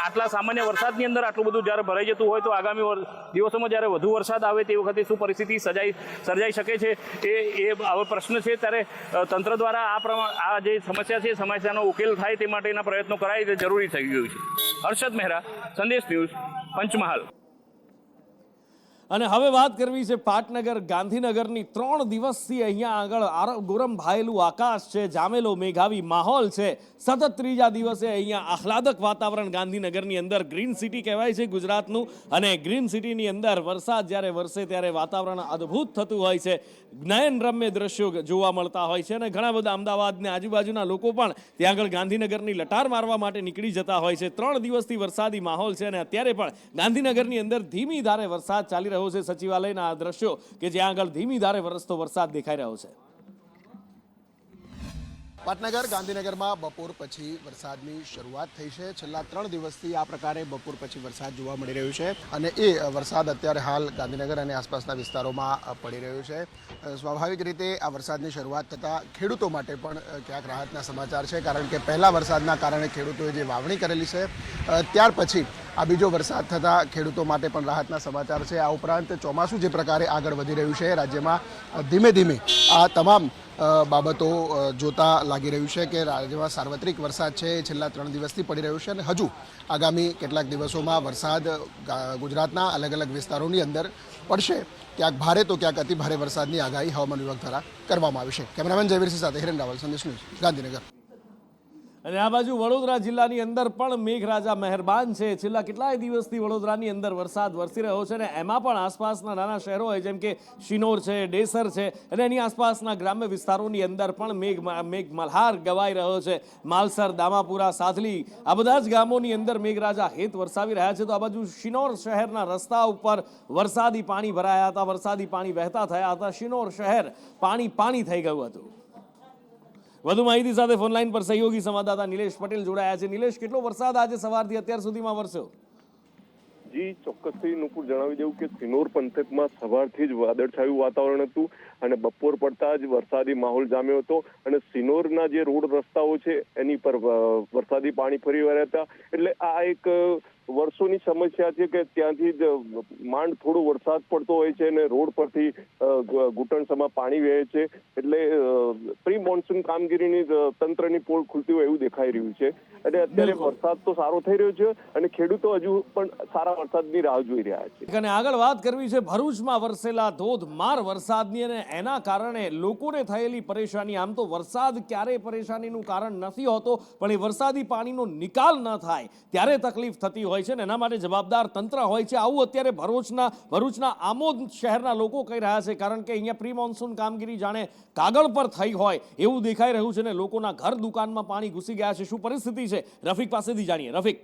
આટલા સામાન્ય વરસાદની અંદર આટલું બધું જ્યારે ભરાઈ જતું હોય તો આગામી દિવસોમાં જ્યારે વધુ વરસાદ આવે તે વખતે શું પરિસ્થિતિ સર્જાઈ શકે છે એ પ્રશ્ન છે. ત્યારે તંત્ર દ્વારા આ જે સમસ્યા છે, સમસ્યાનો ઉકેલ થાય તે માટેના પ્રયત્નો કરાય તે જરૂરી થઈ ગયું છે. હર્ષદ મહેરા, સંદેશ ન્યૂઝ, પંચમહાલ. અને હવે વાત કરવી છે પાટનગર ગાંધીનગરની. 3 દિવસથી અહીંયા આગળ ગોરંભાયેલું આકાશ છે, જામેલો મેઘાવી માહોલ છે. સતત 3જા દિવસે અહીંયા આહલાદક વાતાવરણ ગાંધીનગરની અંદર. ગ્રીન સિટી કહેવાય છે ગુજરાતનું, અને ગ્રીન સિટીની અંદર વરસાદ જ્યારે વરસે ત્યારે વાતાવરણ અદ્ભુત થતું હોય છે. નયનરમ્ય દ્રશ્યો જોવા મળતા હોય છે અને ઘણા બધા અમદાવાદને આજુબાજુના લોકો પણ ત્યાં આગળ ગાંધીનગરની લટાર મારવા માટે નીકળી જતા હોય છે. 3 દિવસથી વરસાદી માહોલ છે અને અત્યારે પણ ગાંધીનગરની અંદર ધીમી ધારે વરસાદ ચાલી રહ્યો છે. સચિવાલયના આ દ્રશ્યો કે જ્યાં આગળ ધીમી ધારે વરસતો વરસાદ દેખાઈ રહ્યો છે. પાટનગર ગાંધીનગરમાં બપોર પછી વરસાદની શરૂઆત થઈ છે. છેલ્લા 3 દિવસથી આ પ્રકારે બપોર પછી વરસાદ જોવા મળી રહ્યું છે અને એ વરસાદ અત્યારે હાલ ગાંધીનગર અને આસપાસના વિસ્તારોમાં પડી રહ્યો છે. સ્વાભાવિક રીતે આ વરસાદની શરૂઆત થતાં ખેડૂતો માટે પણ ક્યાંક રાહતના સમાચાર છે, કારણ કે પહેલા વરસાદના કારણે ખેડૂતોએ જે વાવણી કરેલી છે ત્યાર પછી આ બીજો વરસાદ થતાં ખેડૂતો માટે પણ રાહતના સમાચાર છે. આ ઉપરાંત ચોમાસું જે પ્રકારે આગળ વધી રહ્યું છે, રાજ્યમાં ધીમે ધીમે આ તમામ બાબતો જોતા લાગી રહ્યું છે કે રાજ્યમાં સાર્વત્રિક વરસાદ છે એ છેલ્લા 3 દિવસથી પડી રહ્યો છે અને હજુ આગામી કેટલાક દિવસોમાં વરસાદ ગુજરાતના અલગ અલગ વિસ્તારોની અંદર પડશે. ક્યાંક ભારે તો ક્યાંક અતિ ભારે વરસાદની આગાહી હવામાન વિભાગ દ્વારા કરવામાં આવી છે. કેમેરામેન જયવીરસિંહ સાથે હિરેન રાવલ, સંદેશ ન્યૂઝ, ગાંધીનગર. અને આ બાજુ વડોદરા જિલ્લાની અંદર પણ મેઘરાજા મહેરબાન છે. છેલ્લા કેટલાય દિવસથી વડોદરાની અંદર વરસાદ વરસી રહ્યો છે અને એમાં પણ આસપાસના નાના શહેરો હોય જેમ કે શિનોર છે, ડેસર છે અને એની આસપાસના ગ્રામ્ય વિસ્તારોની અંદર પણ મેઘ મલ્હાર ગવાઈ રહ્યો છે. માલસર, દામાપુરા, સાધલી, આ બધા જ ગામોની અંદર મેઘરાજા હેત વરસાવી રહ્યા છે. તો આ બાજુ શિનોર શહેરના રસ્તા ઉપર વરસાદી પાણી ભરાયા હતા, વરસાદી પાણી વહેતા થયા હતા. શિનોર શહેર પાણી થઈ ગયું હતું. વધુ માહિતી સાથે ફોનલાઈન પર સહયોગી સંવાદદાતા નિલેશ પટેલ જોડાયા છે. નિલેશ, કેટલો વરસાદ આજે સવારથી અત્યાર સુધીમાં વરસ્યો? જી ચોક્કસથી નુપુર જણાવી દઉં કે સિનોર પંથકમાં સવારથી જ વાદળછાયું વાતાવરણ હતું અને બપોર પડતા જ વરસાદી માહોલ જામ્યો હતો અને સિનોરના જે રોડ રસ્તાઓ છે એની પર વરસાદી પાણી ફરી વળ્યા હતા. એટલે આ એક વર્ષોની સમસ્યા છે કે ત્યાંથી જ માંડ થોડો વરસાદ પડતો હોય છે અને રોડ પરથી ઘૂંટણસમાં પાણી વહે છે, એટલે પ્રી મોન્સૂન કામગીરીની તંત્રની પોલ ખુલતી હોય એવું દેખાઈ રહ્યું છે. અને અત્યારે વરસાદ તો સારો થઈ રહ્યો છે અને ખેડૂતો હજુ પણ સારા વરસાદની રાહ જોઈ રહ્યા છે. અને આગળ વાત કરવી છે ભરૂચમાં વરસેલા ધોધમાર વરસાદની, અને એના કારણે લોકોને થયેલી પરેશાની. આમ તો વરસાદ ક્યારેય પરેશાનીનું કારણ નથી હોતો, પણ એ વરસાદી પાણીનો નિકાલ ન થાય ત્યારે તકલીફ થતી હોય છે ને એના માટે જવાબદાર તંત્ર હોય છે. આવું અત્યારે ભરૂચના આમોદ શહેરના લોકો કહી રહ્યા છે, કારણ કે અહીંયા પ્રી મોન્સૂન કામગીરી જાણે કાગળ પર થઈ હોય એવું દેખાઈ રહ્યું છે ને લોકોના ઘર દુકાનમાં પાણી ઘૂસી ગયા છે. શું પરિસ્થિતિ છે રફીક પાસેથી જાણીએ. રફીક,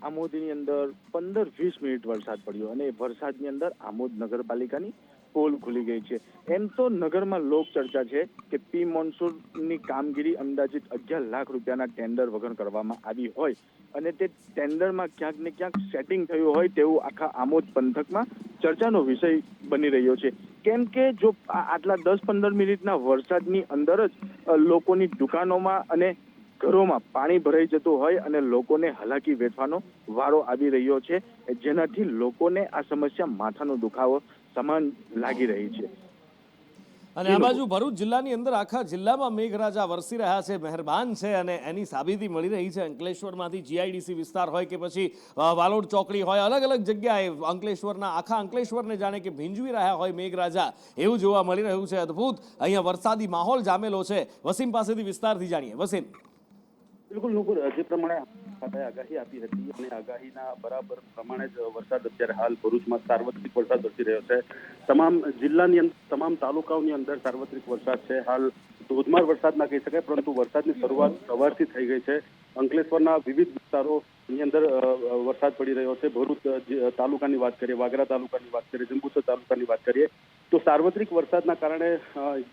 આમોદની અંદર 15-20 મિનિટ વરસાદ પડ્યો અને વરસાદની અંદર આમોદ નગરપાલિકાની પોલ ખુલી ગઈ છે. એમ તો નગરમાં લોક ચર્ચા છે કે પ્રી મોન્સૂનની કામગીરી અંદાજિત 11 લાખ રૂપિયાના ટેન્ડર વગર કરવામાં આવી હોય અને તે ટેન્ડરમાં ક્યાંક ને ક્યાંક સેટિંગ થયું હોય તેવું આખા આમોદ પંથકમાં ચર્ચાનો વિષય બની રહ્યો છે. કેમ કે જો આટલા 10-15 મિનિટના વરસાદની અંદર જ લોકોની દુકાનોમાં અને ઘરોમાં પાણી ભરાઈ જતું હોય અને લોકોને હાલાકી વેઠવાનો વારો આવી રહ્યો છે, જેનાથી લોકોને આ સમસ્યા માથાનો દુખાવો સમાન લાગી રહી છે. અને આ બાજુ ભરૂચ જિલ્લાની અંદર આખા જિલ્લામાં મેઘરાજા વરસી રહ્યા છે, મહેરબાન છે, અને એની સાબિતી મળી રહી છે. અંકલેશ્વરમાંથી GIDC વિસ્તાર હોય કે પછી વાલોડ ચોકડી હોય, અલગ અલગ જગ્યાએ આખા અંકલેશ્વરને જાણે કે ભીંજવી રહ્યા હોય મેઘરાજા એવું જોવા મળી રહ્યું છે. અદ્ભુત અહીંયા વરસાદી માહોલ જામેલો છે. વસીમ પાસેથી વિસ્તારથી જાણીએ. વસીમ, બિલકુલ નુપુર, જે પ્રમાણે ખાતાએ આગાહી આપી હતી અને આગાહીના બરાબર પ્રમાણે જ વરસાદ અત્યારે હાલ ભરૂચમાં સાર્વત્રિક વરસાદ વરસી રહ્યો છે. તમામ જિલ્લાની અંદર, તમામ તાલુકાઓની અંદર સાર્વત્રિક વરસાદ છે. હાલ ધોધમાર વરસાદ ના કહી શકાય, પરંતુ વરસાદની શરૂઆત સવારથી થઈ ગઈ છે. અંકલેશ્વરના વિવિધ વિસ્તારોની અંદર વરસાદ પડી રહ્યો છે. ભરૂચ તાલુકાની વાત કરીએ, વાગરા તાલુકાની વાત કરીએ, જંબુસર તાલુકાની વાત કરીએ તો સાર્વત્રિક વરસાદના કારણે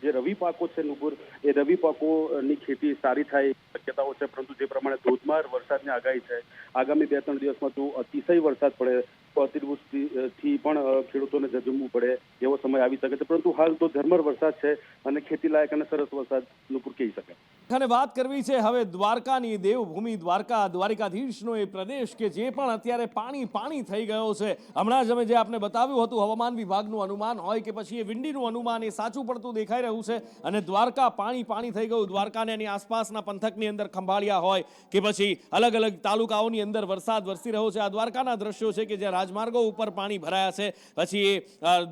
જે રવિ પાકો છે નુપુર, એ રવિ પાકોની ખેતી સારી થાય શક્યતાઓ છે. પરંતુ જે પ્રમાણે ધોધમાર વરસાદની આગાહી છે, આગામી 2-3 દિવસમાં જો અતિશય વરસાદ પડે તો અતિવૃષ્ટિથી પણ ખેડૂતોને ઝઝૂમવું પડે એવો સમય આવી શકે છે. પરંતુ હાલ તો ઝરમર વરસાદ છે અને ખેતી લાયક અને સરસ વરસાદ નુપુર કહી શકાય. અને વાત કરવી છે હવે દ્વારકાની, દેવભૂમિ દ્વારકા, દ્વારિકાધીશનો એ પ્રદેશ કે જે પણ અત્યારે પાણી થઈ ગયો છે. હમણાં જ અમે જે આપને બતાવ્યું હતું હવામાન વિભાગનું અનુમાન હોય કે પછી એ વિંડીનું અનુમાન, એ સાચું પડતું દેખાઈ રહ્યું છે. અને દ્વારકા પાણી થઈ ગયું. દ્વારકાને એની આસપાસના પંથકની અંદર ખંભાળિયા હોય કે પછી અલગ અલગ તાલુકાઓની અંદર વરસાદ વરસી રહ્યો છે. આ દ્વારકાના દ્રશ્યો છે કે જ્યાં રાજમાર્ગો ઉપર પાણી ભરાયા છે. પછી એ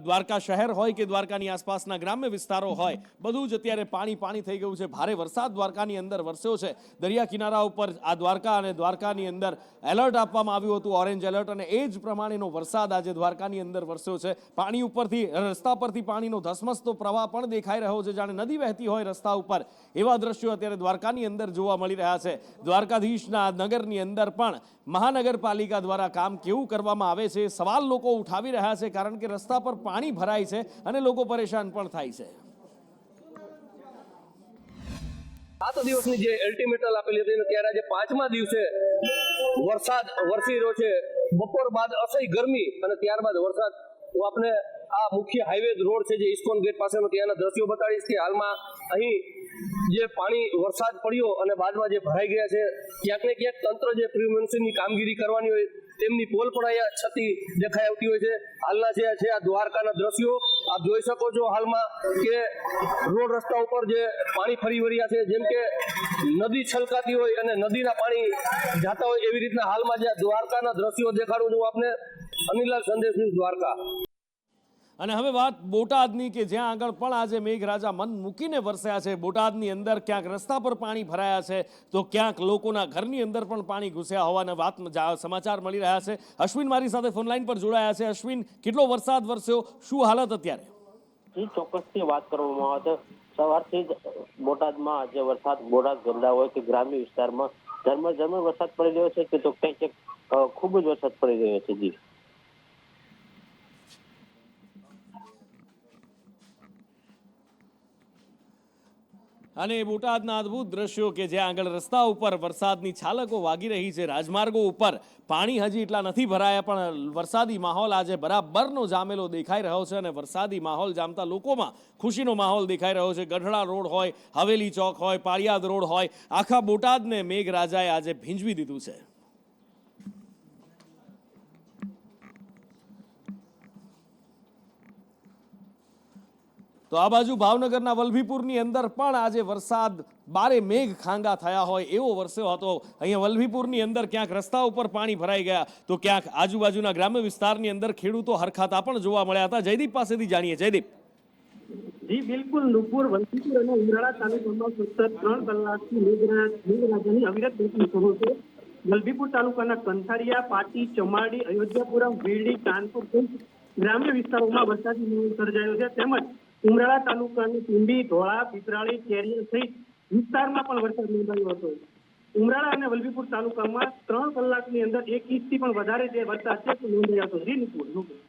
દ્વારકા શહેર હોય કે દ્વારકાની આસપાસના ગ્રામ્ય વિસ્તારો હોય, બધું જ અત્યારે પાણી થઈ ગયું છે. ભારે વરસાદ દ્વારકાની અંદર વરસ્યો છે. દરિયા કિનારા ઉપર આ દ્વારકા અને દ્વારકાની અંદર એલર્ટ આપવામાં આવ્યું હતું, ઓરેન્જ એલર્ટ, અને એ જ પ્રમાણેનો વરસાદ આજે દ્વારકાની અંદર વરસ્યો છે. પાણી ઉપરથી, રસ્તા પરથી પાણીનો ધસમસતો પ્રવાહ પણ દેખાઈ રહ્યો છે, જાણે નદી વહેતી હોય રસ્તા ઉપર. એવા દ્રશ્યો અત્યારે દ્વારકાની અંદર જોવા મળી રહ્યા છે. દ્વારકાધીશના નગરની અંદર પણ મહાનગરપાલિકા દ્વારા કામ કેવું કરવામાં આવે છે, સવાલ લોકો ઉઠાવી રહ્યા છે, કારણ કે રસ્તા પર પાણી ભરાય છે અને લોકો પરેશાન પણ થાય છે. 7 દિવસની જે અલ્ટિમેટમ આપેલી હતી ત્યારે આજે 5મા દિવસે વરસાદ વરસી રહ્યો છે. બપોર બાદ અસહ્ય ગરમી અને ત્યારબાદ વરસાદ. હું આપને આ મુખ્ય હાઈવે રોડ છે જે ઇસ્કોન ગેટ પાસેનો, ત્યાંના દ્રશ્યો બતાડીશ કે હાલમાં અહીં જે પાણી વરસાદ પડ્યો અને બાદમાં જે ભરાઈ ગયા છે, ક્યાંક ને ક્યાંક તંત્ર જે પ્રી મોન્સૂનની કામગીરી કરવાની હોય તેમની પોલ પણ અહીંયા છતી દેખાઈ આવતી હોય છે. હાલના જે છે આ દ્વારકાના દ્રશ્યો આપ જોઈ શકો છો હાલમાં કે રોડ રસ્તા ઉપર જે પાણી ફરી વળ્યા છે, જેમ કે નદી છલકાતી હોય અને નદીના પાણી જાતા હોય એવી રીતના હાલમાં જે દ્વારકાના દ્રશ્યો દેખાડું છું આપને. અનિલાલ સંદેશ ન્યૂઝ, દ્વારકા. અને હવે વાત બોટાદની કે જ્યાં આગળ પણ આજે મેઘરાજા મન મૂકીને વરસ્યા છે. બોટાદની અંદર ક્યાંક રસ્તા પર પાણી ભરાયા છે તો ક્યાંક લોકોના ઘરની અંદર પણ પાણી ઘૂસ્યા હોવાના સમાચાર મળી રહ્યા છે. અશ્વિન મારી સાથે ફોનલાઈન પર જોડાયા છે. અશ્વિન, કેટલો વરસાદ વરસ્યો, શું હાલત અત્યારે? ચોક્કસથી વાત કરવામાં આવે તો સવારથી જ બોટાદમાં જે વરસાદ, બોટાદ ગરડા હોય કે ગ્રામ્ય વિસ્તારમાં ઝરમર વરસાદ પડી રહ્યો છે કે તો ક્યાંક ખૂબ જ વરસાદ પડી રહ્યો છે. જી, અને બોટાદના અદ્ભુત દ્રશ્યો કે જ્યાં આગળ રસ્તા ઉપર વરસાદની છાલકો વાગી રહી છે, રાજમાર્ગો ઉપર પાણી હજી એટલા નથી ભરાયા પણ વરસાદી માહોલ આજે બરાબરનો જામેલો દેખાઈ રહ્યો છે અને વરસાદી માહોલ જામતા લોકોમાં ખુશીનો માહોલ દેખાઈ રહ્યો છે. ગઢડા રોડ હોય, હવેલી ચોક હોય, પાળિયાદ રોડ હોય, આખા બોટાદને મેઘરાજાએ આજે ભીંજવી દીધું છે. તો આ બાજુ ભાવનગરના વલભીપુરની અંદર પણ આજે વરસાદ બારે મેઘ ખાંગા થયા હોય એવો વરસ્યો હતો. અહીંયા વલભીપુરની અંદર ક્યાંક રસ્તા ઉપર પાણી ભરાઈ ગયા તો ક્યાંક આજુબાજુના ગ્રામ્ય વિસ્તારની અંદર ખેડૂતો હરખાતા પણ જોવા મળ્યા હતા. જયદીપ પાસેથી જાણીએ. જયદીપ. જી બિલકુલ, નુપુર, વલભીપુર અને ઉમરાળા તાલુકામાં સતત 3 કલાકથી મેઘરાજાની અવિરત વરસાદ શરૂ છે. વલભીપુર તાલુકાના કંથારિયા, પાટી, ચમાડી, અયોધ્યાપુરમ, વીરડી, કાનપુર ગ્રામ્ય વિસ્તારોમાં વરસાદી માહોલ સર્જાયો છે. તેમજ ઉમરાળા તાલુકાની ટીંબી, ધોળા, પીપરાળી, કેરિયા સહિત વિસ્તારમાં પણ વરસાદ નોંધાયો હતો. ઉમરાળા અને વલભીપુર તાલુકામાં 3 કલાકની અંદર 1 ઇંચથી પણ વધારે જે વરસાદ છે તે નોંધાયો હતો. જી નુપુર.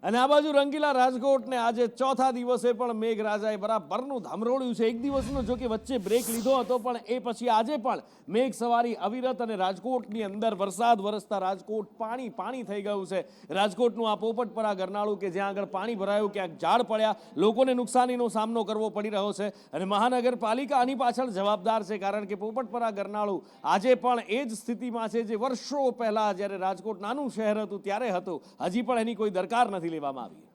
અને આ બાજુ રંગીલા રાજકોટને આજે ચોથા દિવસે પણ મેઘરાજાએ બરાબરનું ધામરોળ્યું છે. એક દિવસનો જો કે વચ્ચે બ્રેક લીધો હતો પણ એ પછી આજે પણ મેઘ સવારી અવિરત અને રાજકોટની અંદર વરસાદ વરસતા રાજકોટ પાણી થઈ ગયું છે. રાજકોટનું આ પોપટપરા ગરનાળું કે જ્યાં આગળ પાણી ભરાયું, ક્યાંક ઝાડ પડ્યા, લોકોને નુકસાનીનો સામનો કરવો પડી રહ્યો છે અને મહાનગરપાલિકા આની પાછળ જવાબદાર છે કારણ કે પોપટપરા ગરનાળું આજે પણ એ જ સ્થિતિમાં છે જે વર્ષો પહેલા જ્યારે રાજકોટ નાનું શહેર હતું ત્યારે હતું. હજી પણ એની કોઈ દરકાર નથી લેવામાં આવી.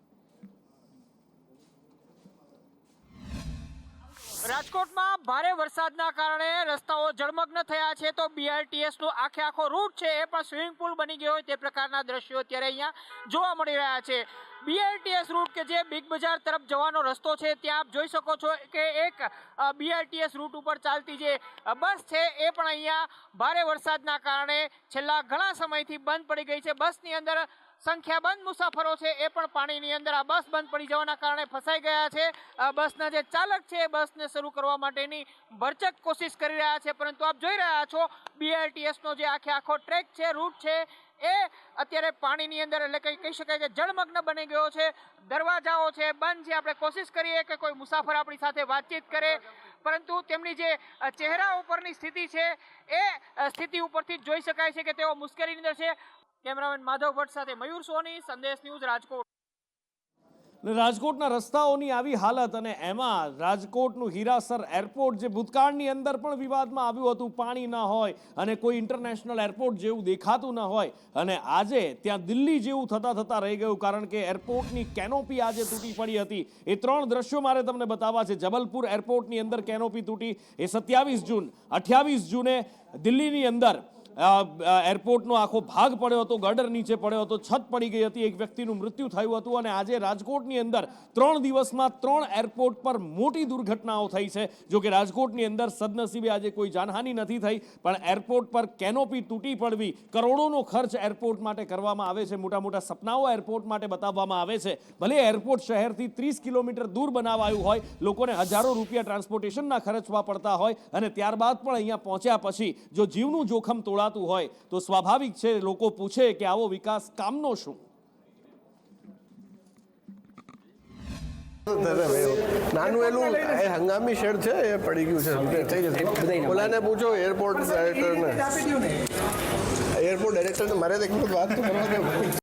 રાજકોટમાં ભારે વરસાદના કારણે રસ્તાઓ જળમગ્ન થયા છે તો BRTS નો આખો રૂટ છે એ પણ સ્વિમિંગ પુલ બની ગયો હોય તે પ્રકારના દ્રશ્યો અત્યારે અહીંયા જોવા મળી રહ્યા છે. BRTS રૂટ કે જે બિગ બજાર તરફ જવાનો રસ્તો છે ત્યાં આપ જોઈ શકો છો કે એક BRTS રૂટ ઉપર ચાલતી જે બસ છે એ પણ અહીંયા ભારે વરસાદના કારણે છેલ્લા ઘણા સમયથી બંધ પડી ગઈ છે. બસની અંદર સંખ્યાબંધ મુસાફરો છે એ પણ પાણીની અંદર આ બસ બંધ પડી જવાના કારણે ફસાઈ ગયા છે. બસના જે ચાલક છે એ બસને શરૂ કરવા માટેની ભરચક કોશિશ કરી રહ્યા છે પરંતુ આપ જોઈ રહ્યા છો BRTS નો જે આખો ટ્રેક છે, રૂટ છે એ અત્યારે પાણીની અંદર એટલે કહી શકાય કે જળમગ્ન બની ગયો છે. દરવાજાઓ છે બંધ છે. આપણે કોશિશ કરીએ કે કોઈ મુસાફર આપણી સાથે વાતચીત કરે પરંતુ તેમની જે ચહેરા ઉપરની સ્થિતિ છે એ સ્થિતિ ઉપરથી જોઈ શકાય છે કે તેઓ મુશ્કેલીની અંદર છે. કેમેરામેન માધવ ભટ્ટ સાથે મયુર સોની, સંદેશ ન્યૂઝ, રાજકોટ. રાજકોટના રસ્તાઓની આવી હાલત અને એમાં રાજકોટનું હીરાસર એરપોર્ટ જે ભૂતકાળની અંદર પણ વિવાદમાં આવ્યું હતું, પાણી ન હોય અને કોઈ ઇન્ટરનેશનલ એરપોર્ટ જેવું દેખાતું ન હોય અને આજે ત્યાં દિલ્હી જેવું થતા રહી ગયું કારણ કે એરપોર્ટની કેનોપી આજે તૂટી પડી હતી. એ 3 દ્રશ્યો મારે તમને બતાવવા છે. જબલપુર એરપોર્ટની અંદર કેનોપી તૂટી એ 27 જૂન, 28 જૂને દિલ્હીની અંદર એરપોર્ટનો આખો ભાગ પડ્યો હતો, ગર્ડર નીચે પડ્યો હતો, છત પડી ગઈ હતી, એક વ્યક્તિનું મૃત્યુ થયું હતું અને આજે રાજકોટની અંદર 3 દિવસમાં 3 એરપોર્ટ પર મોટી દુર્ઘટનાઓ થઈ છે. જો કે રાજકોટની અંદર સદનસીબે આજે કોઈ જાનહાનિ નથી થઈ પણ એરપોર્ટ પર કેનોપી તૂટી પડવી, કરોડોનો ખર્ચ એરપોર્ટ માટે કરવામાં આવે છે, મોટા મોટા સપનાઓ એરપોર્ટ માટે બતાવવામાં આવે છે. ભલે એરપોર્ટ શહેરથી 30 કિલોમીટર દૂર બનાવાયું હોય, લોકોને હજારો રૂપિયા ટ્રાન્સપોર્ટેશનના ખર્ચવા પડતા હોય અને ત્યારબાદ પણ અહીંયા પહોંચ્યા પછી જો જીવનું જોખમ તોડાતું હોય તો સ્વાભાવિક છે લોકો પૂછે કે આવો વિકાસ કામનો શું? નાનું એલું હંગામી શેડ છે એ પડી ગયું છે. ઓલાને પૂછો એરપોર્ટ ડાયરેક્ટરને મારે વાત તો કરવા દે.